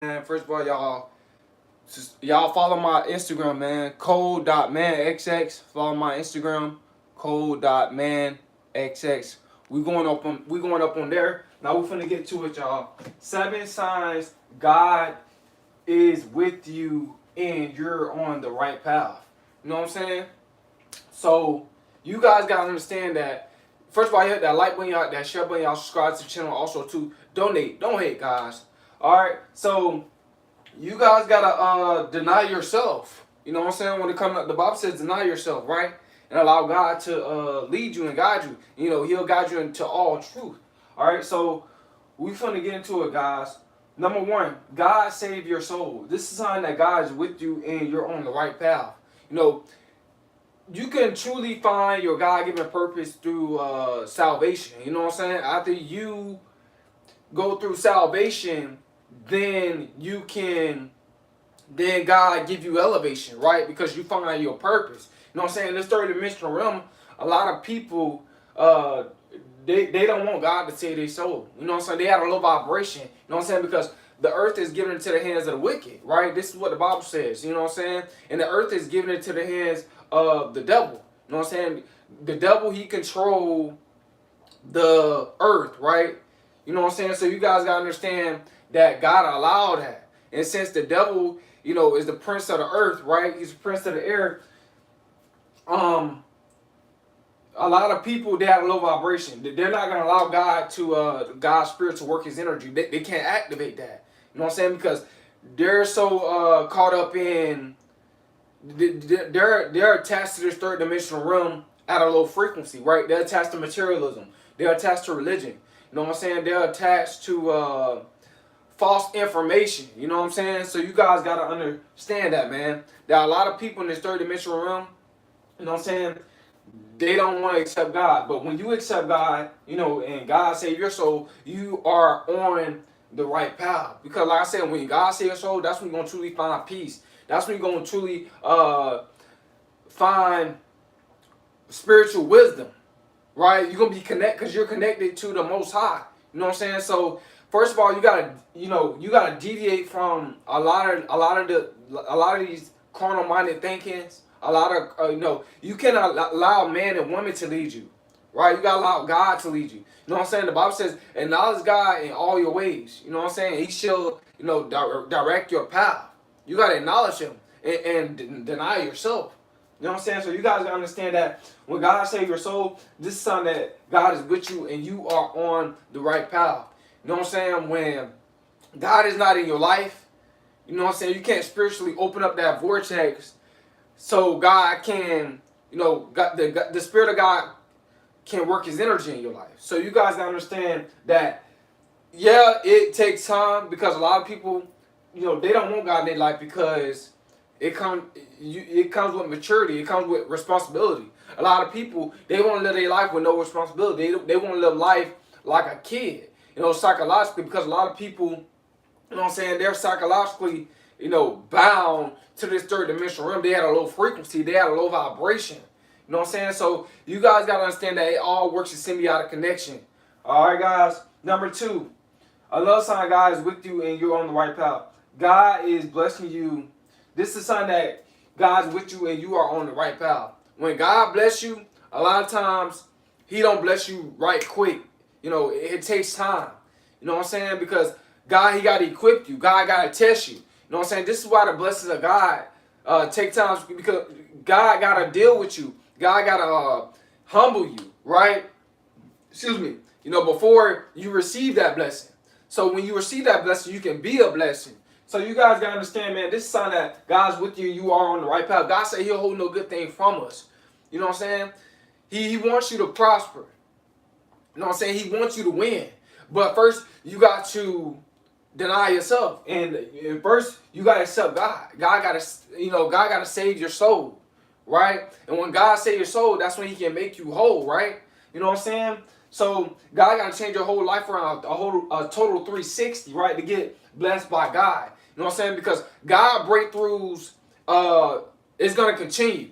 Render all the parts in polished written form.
Man, first of all, y'all follow my Instagram, man. Code.manxx. Follow my Instagram. Code.manxx. We going up on there. Now we finna get to it, y'all. 7 signs God is with you and you're on the right path. You know what I'm saying? So you guys gotta understand that. First of all, hit that like button, y'all, that share button, y'all subscribe to the channel. Also, to donate. Don't hate, guys. All right. So you guys gotta deny yourself. You know what I'm saying? When it comes up, the Bible says deny yourself, right? And allow God to lead you and guide you. You know, He'll guide you into all truth. All right, so we finna get into it, guys. Number one, God save your soul. This is a sign that God is with you and you're on the right path. You know, you can truly find your God-given purpose through salvation. You know what I'm saying? After you go through salvation, then you can then God give you elevation, right? Because you find out your purpose. You know what I'm saying? In this third dimensional realm, a lot of people they don't want God to save their soul. You know what I'm saying? They have a low vibration. You know what I'm saying? Because the earth is given into the hands of the wicked, right? This is what the Bible says. You know what I'm saying? And the earth is given into the hands of the devil. You know what I'm saying? The devil, he control the earth, right? You know what I'm saying? So you guys gotta understand that God allowed that. And since the devil, you know, is the prince of the earth, right? He's the prince of the air. Um, a lot of people, they have a low vibration. They're not gonna allow God to God's spirit to work His energy. They can't activate that. You know what I'm saying? Because they're so caught up in they're attached to this third dimensional realm at a low frequency, right? They're attached to materialism. They're attached to religion. You know what I'm saying? They're attached to false information. You know what I'm saying? So you guys gotta understand that, man. There are a lot of people in this third dimensional realm. You know what I'm saying? They don't want to accept God. But when you accept God, you know, and God save your soul, you are on the right path. Because like I said, when God save your soul, that's when you're gonna truly find peace. That's when you're gonna truly find spiritual wisdom, right? You're gonna be connected because you're connected to the Most High. You know what I'm saying? So first of all, you gotta deviate from a lot of these carnal minded thinkings. A lot of you cannot allow man and woman to lead you, right? You gotta allow God to lead you. You know what I'm saying? The Bible says, acknowledge God in all your ways. You know what I'm saying? He shall, direct your path. You gotta acknowledge Him and deny yourself. You know what I'm saying? So you guys gotta understand that when God saves your soul, this is something that God is with you and you are on the right path. You know what I'm saying? When God is not in your life, you know what I'm saying? You can't spiritually open up that vortex so God can, the Spirit of God can work His energy in your life. So you guys gotta understand that, yeah, it takes time because a lot of people, they don't want God in their life because it comes with maturity. It comes with responsibility. A lot of people, they want to live their life with no responsibility. They want to live life like a kid, psychologically, because a lot of people, they're psychologically, bound to this third dimensional realm. They had a low frequency. They had a low vibration. You know what I'm saying? So you guys got to understand that it all works in symbiotic connection. All right, guys. Number two, another sign God is with you and you're on the right path. God is blessing you. This is a sign that God's with you and you are on the right path. When God bless you, a lot of times He don't bless you right quick. It takes time. You know what I'm saying? Because God, He got to equip you. God got to test you. You know what I'm saying? This is why the blessings of God take time, because God got to deal with you. God got to humble you, right? Excuse me. Before you receive that blessing. So when you receive that blessing, you can be a blessing. So you guys gotta understand, man, this is a sign that God's with you, you are on the right path. God said He'll hold no good thing from us. You know what I'm saying? He wants you to prosper. You know what I'm saying? He wants you to win. But first, you got to deny yourself. And first, you gotta accept God. God gotta save your soul. Right? And when God saves your soul, that's when He can make you whole, right? You know what I'm saying? So God got to change your whole life around, a total 360, right, to get blessed by God. You know what I'm saying? Because God breakthroughs is going to continue.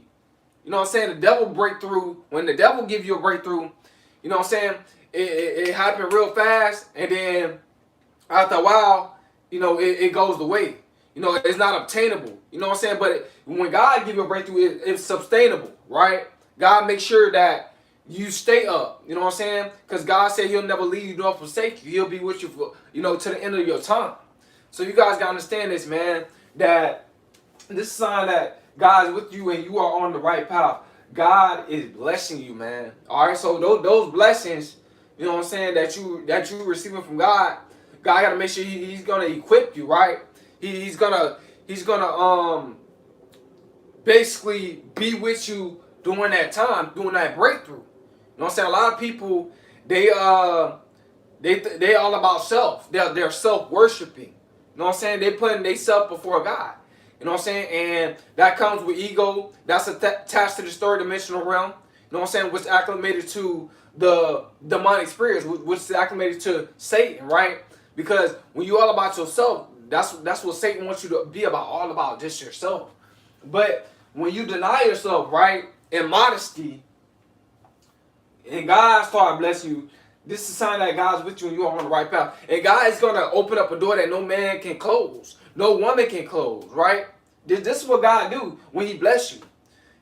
You know what I'm saying? The devil breakthrough, when the devil give you a breakthrough, you know what I'm saying? It happened real fast, and then after a while, it goes away. It's not obtainable. You know what I'm saying? But when God give you a breakthrough, it's sustainable, right? God makes sure that you stay up. You know what I'm saying? Because God said He'll never leave you nor forsake you. He'll be with you for, to the end of your time. So you guys gotta understand this, man. That this is a sign that God is with you and you are on the right path. God is blessing you, man. All right. So those blessings, you know what I'm saying, that you receiving from God, God got to make sure He's gonna equip you, right? He's gonna basically be with you during that time, during that breakthrough. You know what I'm saying? A lot of people, they all about self. They're self worshiping. You know what I'm saying? They putting they self before God. You know what I'm saying? And that comes with ego. That's attached to the third dimensional realm. You know what I'm saying? Which acclimated to the demonic spirits, which is acclimated to Satan, right? Because when you all about yourself, that's what Satan wants you to be about, all about just yourself. But when you deny yourself, right, in modesty, and God start blessing you, this is a sign that God's with you and you're on the right path. And God is going to open up a door that no man can close. No woman can close, right? This is what God do when He bless you.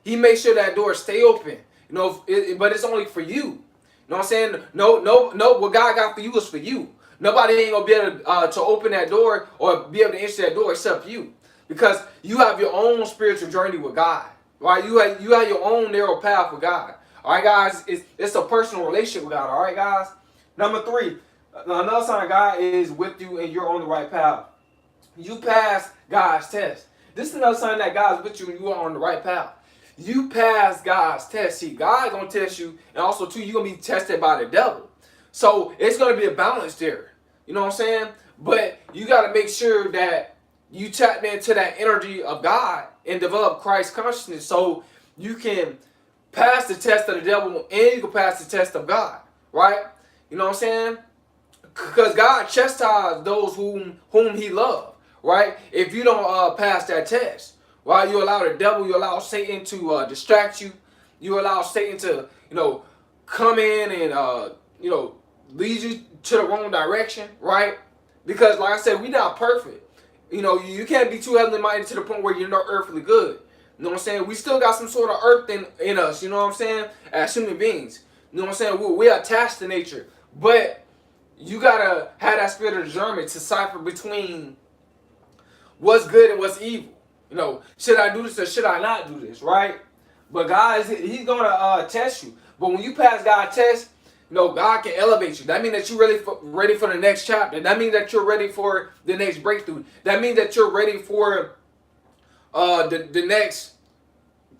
He makes sure that door stay open. But it's only for you. You know what I'm saying? No. What God got for you is for you. Nobody ain't gonna be able to open that door or be able to enter that door except you, because you have your own spiritual journey with God. Right? You have your own narrow path with God. All right, guys. It's a personal relationship with God. All right, guys. Number 3, another sign God is with you and you're on the right path. You pass God's test. This is another sign that God's with you and you are on the right path. You pass God's test. See, God gonna test you, and also too, you're gonna be tested by the devil. So it's gonna be a balance there. You know what I'm saying? But you gotta make sure that you tap into that energy of God and develop Christ consciousness, so you can pass the test of the devil and you can pass the test of God. Right? You know what I'm saying? Because God chastises those whom He loves. Right? If you don't pass that test, right? You allow the devil, you allow Satan to distract you. You allow Satan to, come in and, lead you to the wrong direction, right? Because, like I said, we're not perfect. You can't be too heavenly minded to the point where you're not earthly good. You know what I'm saying? We still got some sort of earth in us, you know what I'm saying? As human beings. You know what I'm saying? We're attached to nature. But you got to have that spirit of discernment to decipher between what's good and what's evil. Should I do this or should I not do this, right? But God, He's going to test you. But when you pass God's test, God can elevate you. That means that you're ready for the next chapter. That means that you're ready for the next breakthrough. That means that you're ready for the next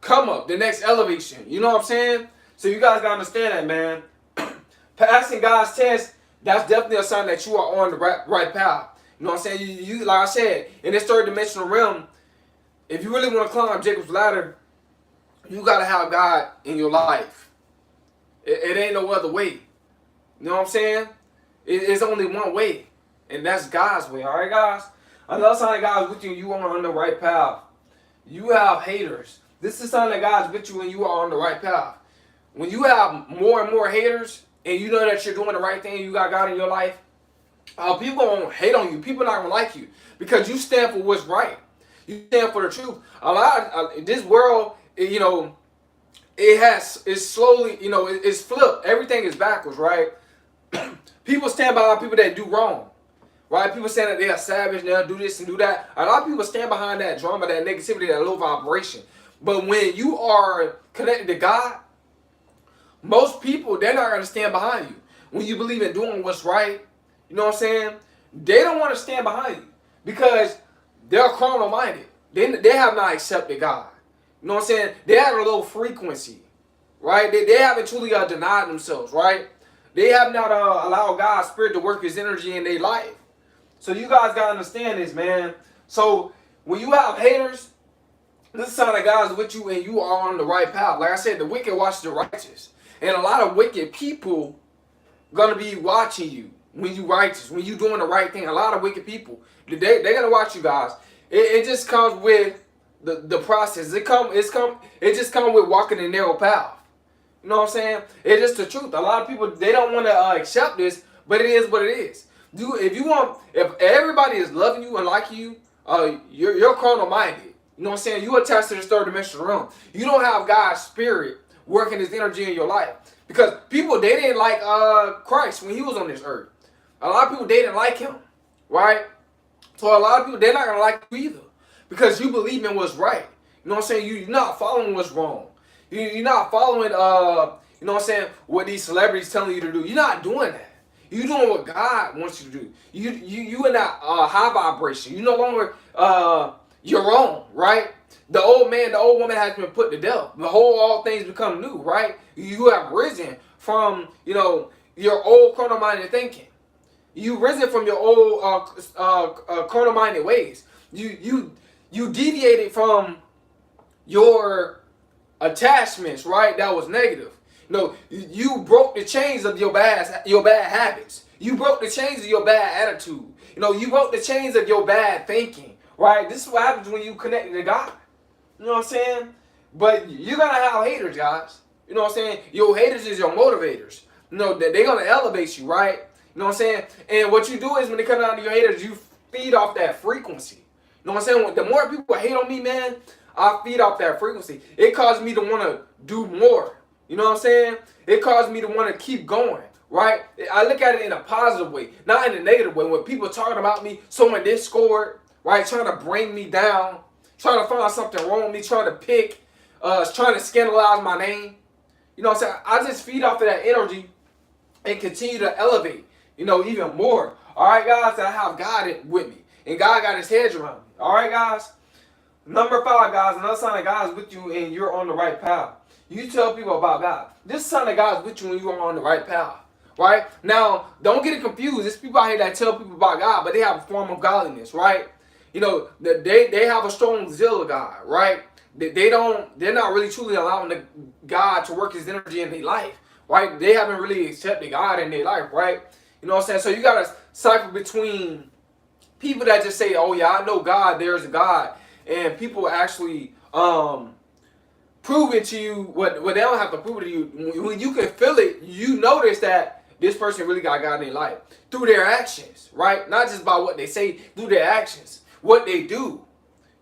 come up, the next elevation. You know what I'm saying? So you guys got to understand that, man. Passing God's test, that's definitely a sign that you are on the right path. You know what I'm saying? You like I said, in this third dimensional realm, if you really want to climb Jacob's ladder, you got to have God in your life. It ain't no other way. You know what I'm saying? It's only one way, and that's God's way. All right, guys? Another sign that God's with you, you are on the right path. You have haters. This is a sign that God's with you and you are on the right path. When you have more and more haters, and you know that you're doing the right thing, you got God in your life, people won't hate on you. People not gonna like you because you stand for what's right. You stand for the truth. This world, it's slowly, it's flipped. Everything is backwards, right? People stand behind people that do wrong, right? People saying that they are savage, they'll do this and do that. A lot of people stand behind that drama, that negativity, that low vibration. But when you are connected to God, most people, they're not going to stand behind you. When you believe in doing what's right, you know what I'm saying? They don't want to stand behind you because they're carnal minded. They have not accepted God. You know what I'm saying? They have a low frequency, right? They haven't truly denied themselves, right? They have not allowed God's Spirit to work His energy in their life. So you guys got to understand this, man. So when you have haters, this is a sign that God's with you and you are on the right path. Like I said, the wicked watch the righteous. And a lot of wicked people going to be watching you when you righteous, when you doing the right thing. A lot of wicked people, they're going to watch you guys. It just comes with the process. It just comes with walking the narrow path. You know what I'm saying? It's just the truth. A lot of people, they don't want to accept this, but it is what it is. if everybody is loving you and liking you, you're carnal minded. You know what I'm saying? You attached to this third dimensional realm. You don't have God's spirit working His energy in your life, because people, they didn't like Christ when He was on this earth. A lot of people, they didn't like Him, right? So a lot of people, they're not gonna like you either, because you believe in what's right. You know what I'm saying? You're not following what's wrong. You're not following you know what I'm saying, what these celebrities telling you to do. You're not doing that. You're doing what God wants you to do. You in that high vibration. You no longer your own, right? The old man, the old woman has been put to death. Behold, all things become new, right? You have risen from, you know, your old carnal-minded thinking. You risen from your old carnal-minded ways. You deviated from your attachments, right? That was negative. No, you broke the chains of your bad habits. You broke the chains of your bad attitude. You know, you broke the chains of your bad thinking, right? This is what happens when you connect to God. You know what I'm saying? But you're gonna have haters, guys. You know what I'm saying? Your haters is your motivators. You know, they're gonna elevate you, right? You know what I'm saying? And what you do is, when they come down to your haters, you feed off that frequency. You know what I'm saying? The more people hate on me, man, I feed off that frequency. It causes me to want to do more. You know what I'm saying? It caused me to want to keep going, right? I look at it in a positive way, not in a negative way. When people talking about me, someone Discord, right, trying to bring me down, trying to find something wrong with me, trying to pick, trying to scandalize my name. You know what I'm saying? I just feed off of that energy and continue to elevate, you know, even more. All right, guys, I have God with me, and God got His hedge around me. All right, guys? Number 5, guys, another sign that God is with you and you're on the right path. You tell people about God. This sign that God is with you when you are on the right path, right? Now, don't get it confused. There's people out here that tell people about God, but they have a form of godliness, right? You know, they have a strong zeal of God, right? They're not really truly allowing God to work His energy in their life, right? They haven't really accepted God in their life, right? You know what I'm saying? So you got to cycle between people that just say, oh yeah, I know God, there's a God, and people actually prove it to you what they don't have to prove it to you. When you can feel it, you notice that this person really got God in their life through their actions, right? Not just by what they say, through their actions, what they do.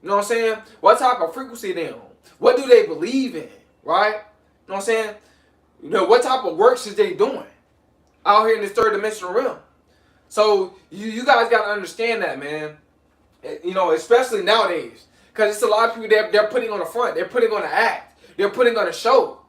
You know what I'm saying? What type of frequency they on? What do they believe in, right? You know what I'm saying? You know, what type of works is they doing out here in this third dimensional realm? So you guys got to understand that, man. You know, especially nowadays, because it's a lot of people they're putting on the front, they're putting on the act. They're putting on a show,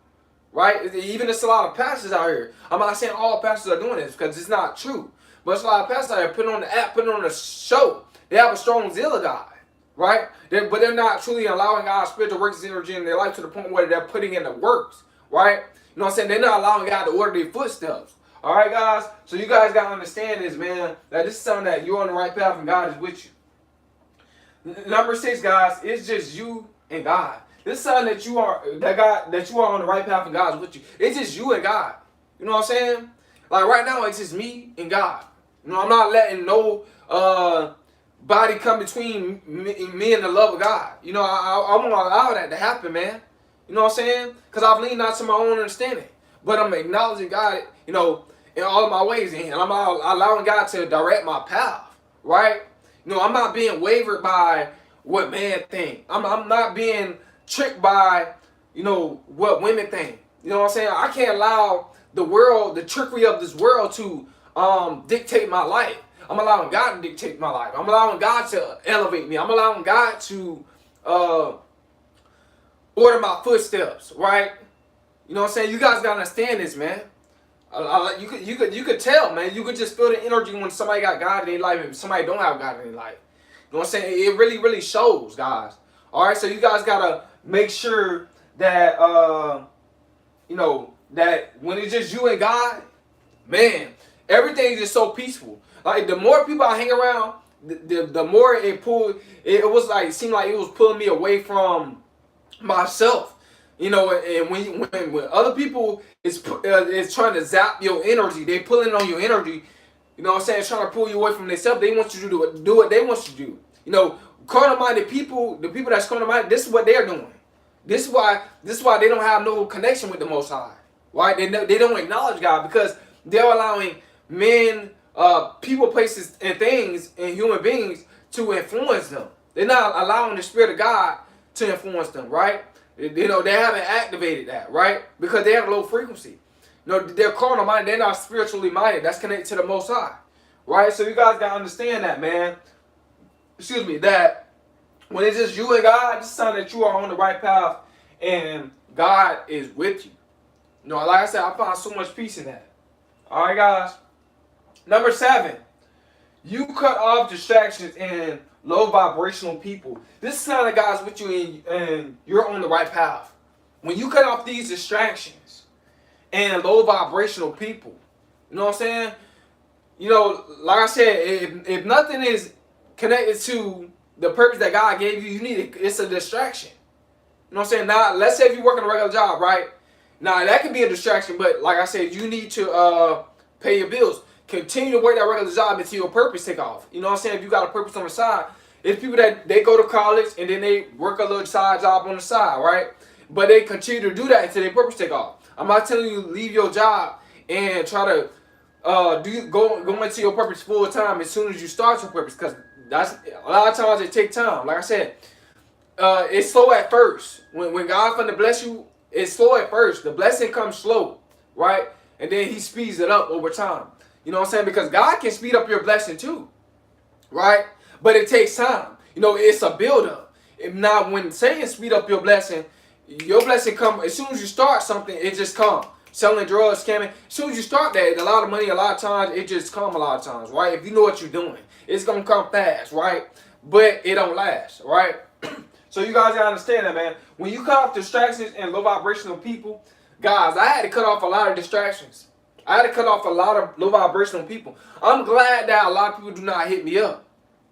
right? Even it's a lot of pastors out here. I'm not saying all pastors are doing this, because it's not true. But it's a lot of pastors out here putting on the act, putting on a show. They have a strong zeal of God, right? But they're not truly allowing God's spirit to work His energy in their life to the point where they're putting in the works, right? You know what I'm saying? They're not allowing God to order their footsteps. All right, guys? So you guys got to understand this, man, that this is something that you're on the right path and God is with you. Number 6, guys, it's just you and God. This sign that you are on the right path and God's with you. It's just you and God. You know what I'm saying? Like right now, it's just me and God. You know, I'm not letting no body come between me and the love of God. You know, I won't allow that to happen, man. You know what I'm saying? Because I've leaned not to my own understanding, but I'm acknowledging God, you know, in all of my ways, and I'm allowing God to direct my path, right? You know, I'm not being wavered by what man think. I'm not being tricked by, you know, what women think. You know what I'm saying? I can't allow the world, the trickery of this world to dictate my life. I'm allowing God to dictate my life. I'm allowing God to elevate me. I'm allowing God to order my footsteps, right? You know what I'm saying? You guys gotta understand this, man. You could tell, man. You could just feel the energy when somebody got God in their life and somebody don't have God in their life. You know what I'm saying? It really, really shows, guys. All right, so you guys gotta make sure that you know, that when it's just you and God, man, everything is just so peaceful. Like the more people I hang around, the more it pulled. It was like, it seemed like it was pulling me away from myself. You know, and when other people is trying to zap your energy, they pulling on your energy. You know what I'm saying? Trying to pull you away from themselves. They want you to do what they want you to do. You know, carnal-minded people, the people that's carnal-minded, this is what they're doing. This is why they don't have no connection with the Most High. Right? They don't acknowledge God because they're allowing men people, places, and things, and human beings to influence them. They're not allowing the Spirit of God to influence them, right? You know, they haven't activated that, right? Because they have a low frequency. You know, they're carnal minded. They're not spiritually minded. That's connected to the Most High, right? So you guys gotta understand that, man. Excuse me, that when it's just you and God, it's a sign that you are on the right path, and God is with you. You know, like I said, I found so much peace in that. All right, guys. Number 7, you cut off distractions and low vibrational people. This is a sign that God's with you, and you're on the right path. When you cut off these distractions and low vibrational people, you know what I'm saying? You know, like I said, if nothing is connected to the purpose that God gave you, you need it. It's a distraction. You know what I'm saying? Now, let's say if you're working a regular job, right? Now, that can be a distraction, but like I said, you need to pay your bills. Continue to work that regular job until your purpose take off. You know what I'm saying? If you got a purpose on the side, it's people that they go to college and then they work a little side job on the side, right? But they continue to do that until their purpose take off. I'm not telling you leave your job and try to go into your purpose full time as soon as you start your purpose, because that's a lot of times it takes time. Like I said, it's slow at first. When God finna bless you, it's slow at first. The blessing comes slow, right? And then He speeds it up over time. You know what I'm saying? Because God can speed up your blessing too, right? But it takes time. You know, it's a build-up. Now, when Satan speed up your blessing come as soon as you start something. It just come. Selling drugs, scamming. As soon as you start that, a lot of money, a lot of times, it just come a lot of times, right? If you know what you're doing, it's gonna come fast, right? But it don't last, right? So you guys gotta understand that, man. When you cut off distractions and low vibrational people, guys, I had to cut off a lot of distractions. I had to cut off a lot of low vibrational people. I'm glad that a lot of people do not hit me up.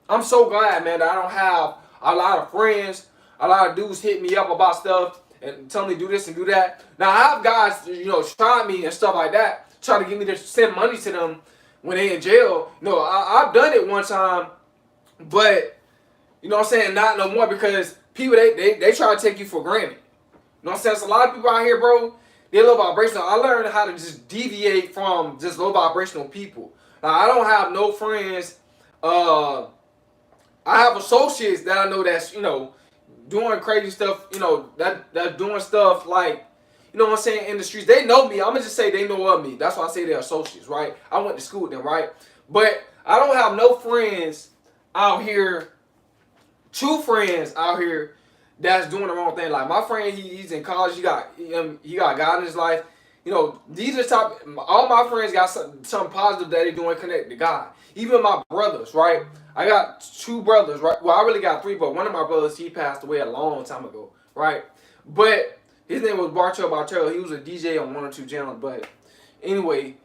I'm so glad, man, that I don't have a lot of friends, a lot of dudes hit me up about stuff and tell me do this and do that. Now, I have guys, you know, try me and stuff like that, try to get me to send money to them when they in jail. No, I've done it one time, but, you know what I'm saying, not no more, because people, they try to take you for granted. You know what I'm saying? So a lot of people out here, bro, they're low vibrational. I learned how to just deviate from just low vibrational people. Now, I don't have no friends. I have associates that I know that's, you know, doing crazy stuff, you know, that's doing stuff like, you know what I'm saying, in the streets. They know me. I'm going to just say they know of me. That's why I say they're associates, right? I went to school with them, right? But I don't have no friends out here, true friends out here, that's doing the wrong thing. Like my friend, he's in college. He got God in his life. You know, these are all my friends got something positive that they're doing connected to God. Even my brothers, right? I got 2 brothers, right? Well, I really got 3, but one of my brothers, he passed away a long time ago, right? But his name was Bartel Bartel. He was a DJ on 1 or 2 channels. But anyway,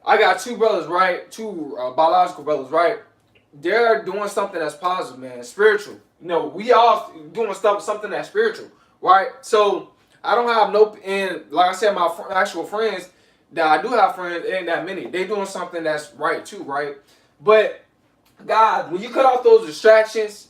I got 2 brothers, right? 2 biological brothers, right? They're doing something that's positive, man, spiritual. You know, we all doing something that's spiritual, right? So I don't have no, and like I said, my actual friends that I do have friends, ain't that many. They doing something that's right too, right? But God, when you cut off those distractions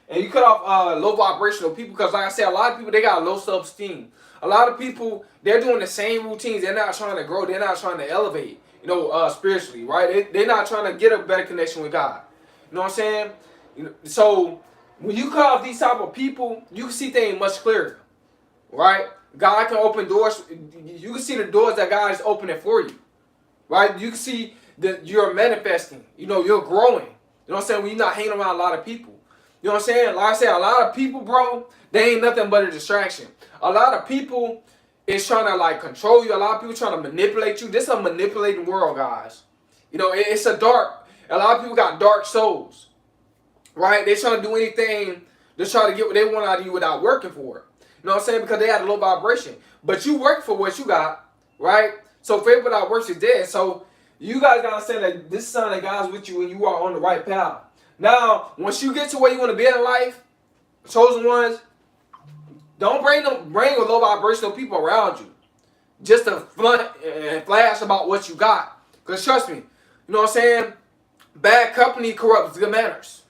and you cut off low vibrational people, because like I said, a lot of people, they got low self-esteem. A lot of people, they're doing the same routines. They're not trying to grow. They're not trying to elevate, you know, spiritually, right? They're not trying to get a better connection with God. You know what I'm saying? You know, so when you cut off these type of people, you can see things much clearer, right? God can open doors. You can see the doors that God is opening for you, right? You can see that you're manifesting. You know, you're growing. You know what I'm saying? When you're not hanging around a lot of people. You know what I'm saying? Like I said, a lot of people, bro, they ain't nothing but a distraction. A lot of people is trying to like control you. A lot of people trying to manipulate you. This is a manipulating world, guys. You know, it's a lot of people got dark souls, right? They trying to do anything to try to get what they want out of you without working for it. You know what I'm saying? Because they had a low vibration. But you work for what you got, right? So faith without works is dead. So you guys got to understand that this sign that God's with you and you are on the right path. Now, once you get to where you want to be in life, chosen ones, don't bring low vibrational people around you just to flunt and flash about what you got. Because trust me, you know what I'm saying? Bad company corrupts good manners.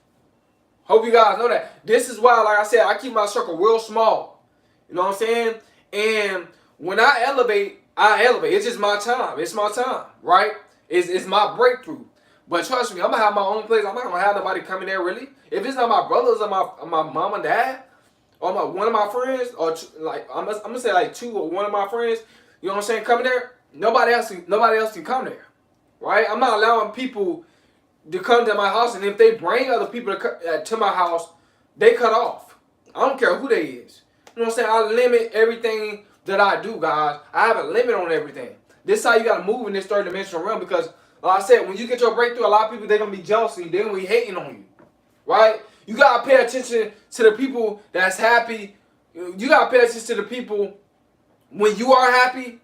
Hope you guys know that. This is why, like I said, I keep my circle real small. You know what I'm saying? And when I elevate. It's just my time. It's my time, right? It's my breakthrough. But trust me, I'm gonna have my own place. I'm not gonna have nobody coming there really. If it's not my brothers or my mom and dad or one of my friends or like I'm gonna say like two or one of my friends, you know what I'm saying, coming there. Nobody else can come there, right? I'm not allowing people to come to my house, and if they bring other people to my house, they cut off. I don't care who they is. You know what I'm saying? I limit everything that I do, guys. I have a limit on everything. This is how you gotta move in this third dimensional realm because, like I said, when you get your breakthrough, a lot of people they're gonna be jealous of you. They're gonna be hating on you, right? You gotta pay attention to the people that's happy. You gotta pay attention to the people when you are happy.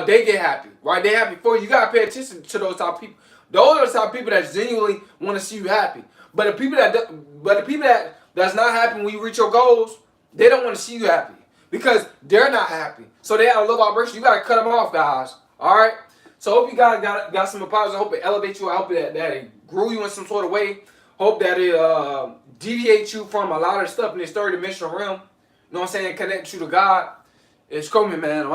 They get happy, right? They happy for you. You gotta pay attention to those type of people. Those are the type of people that genuinely want to see you happy. But the people that's not happy when you reach your goals, they don't want to see you happy because they're not happy. So they have a low vibration. You gotta cut them off, guys. All right. So I hope you guys got some advice. I hope it elevates you. I hope that it grew you in some sort of way. Hope that it deviates you from a lot of stuff in this third dimensional realm. You know what I'm saying? Connect you to God. It's coming, man.